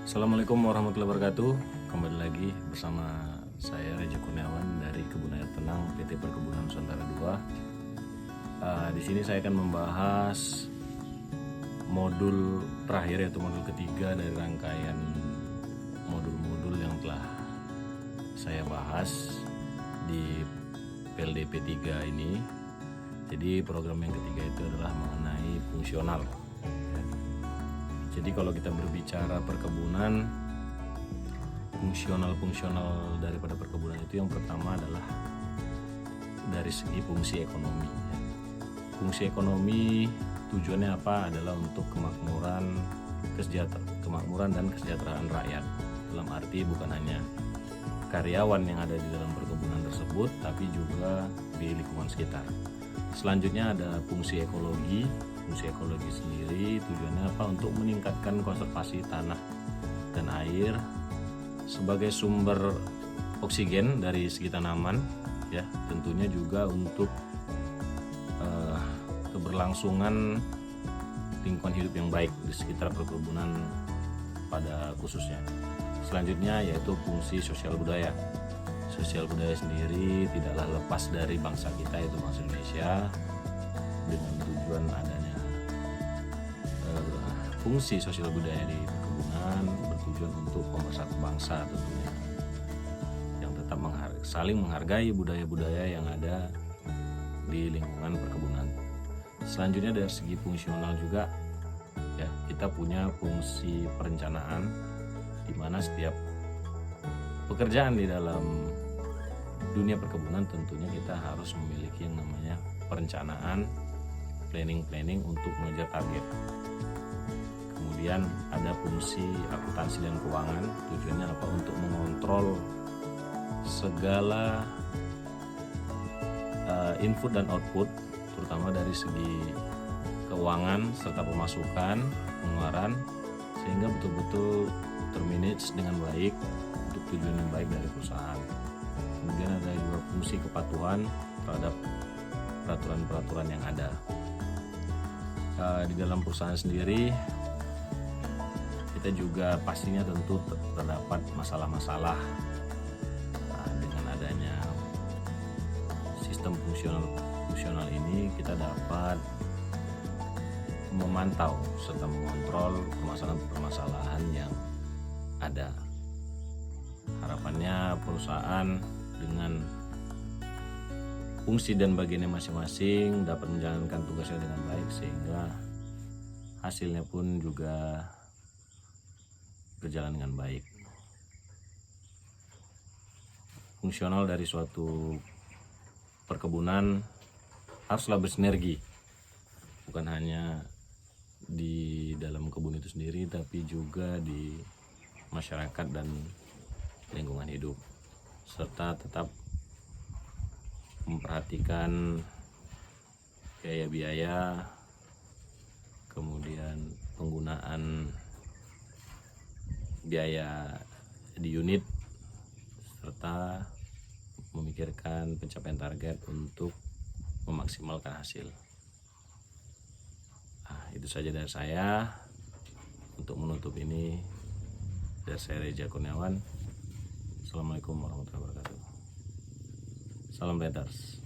Assalamualaikum warahmatullahi wabarakatuh. Kembali lagi bersama saya Reja Kurniawan dari Kebun Air Tenang PT Perkebunan Nusantara 2. Di sini saya akan membahas modul terakhir, yaitu modul ketiga dari rangkaian modul-modul yang telah saya bahas di PLDP 3 ini. Jadi program yang ketiga itu adalah mengenai fungsional. Jadi kalau kita berbicara perkebunan, fungsional daripada perkebunan itu yang pertama adalah dari segi fungsi ekonomi. Fungsi ekonomi tujuannya apa? Adalah untuk kemakmuran dan kesejahteraan rakyat. Dalam arti bukan hanya karyawan yang ada di dalam perkebunan tersebut, tapi juga di lingkungan sekitar. Selanjutnya ada fungsi ekologi. Fungsi ekologi sendiri tujuannya apa? Untuk meningkatkan konservasi tanah dan air sebagai sumber oksigen dari segi tanaman, ya. Tentunya juga untuk keberlangsungan lingkungan hidup yang baik di sekitar perkebunan pada khususnya. Selanjutnya yaitu fungsi sosial budaya. Sosial budaya sendiri tidaklah lepas dari bangsa kita, yaitu bangsa Indonesia, dengan tujuan adanya fungsi sosial budaya di perkebunan bertujuan untuk pemersatu bangsa tentunya, yang tetap saling menghargai budaya-budaya yang ada di lingkungan perkebunan. Selanjutnya dari segi fungsional juga, ya, kita punya fungsi perencanaan, di mana setiap pekerjaan di dalam dunia perkebunan tentunya kita harus memiliki yang namanya perencanaan, planning untuk mengejar target. Kemudian ada fungsi akuntansi dan keuangan, tujuannya apa? Untuk mengontrol segala input dan output, terutama dari segi keuangan serta pemasukan, pengeluaran, sehingga betul-betul termanage dengan baik untuk tujuan yang baik dari perusahaan. Kemudian ada juga fungsi kepatuhan terhadap peraturan-peraturan yang ada. Di dalam perusahaan sendiri kita juga pastinya tentu terdapat masalah-masalah. Dengan adanya sistem fungsional ini kita dapat memantau serta mengontrol permasalahan-permasalahan yang ada. Harapannya perusahaan dengan fungsi dan bagiannya masing-masing dapat menjalankan tugasnya dengan baik, sehingga hasilnya pun juga berjalan dengan baik. Fungsional dari suatu perkebunan haruslah bersinergi, bukan hanya di dalam kebun itu sendiri, tapi juga di masyarakat dan lingkungan hidup, serta tetap memperhatikan biaya-biaya, kemudian penggunaan biaya di unit, serta memikirkan pencapaian target untuk memaksimalkan hasil. Itu saja dari saya. Untuk menutup ini, dari saya Reja Kurniawan. Assalamualaikum warahmatullahi wabarakatuh. Salam Raiders.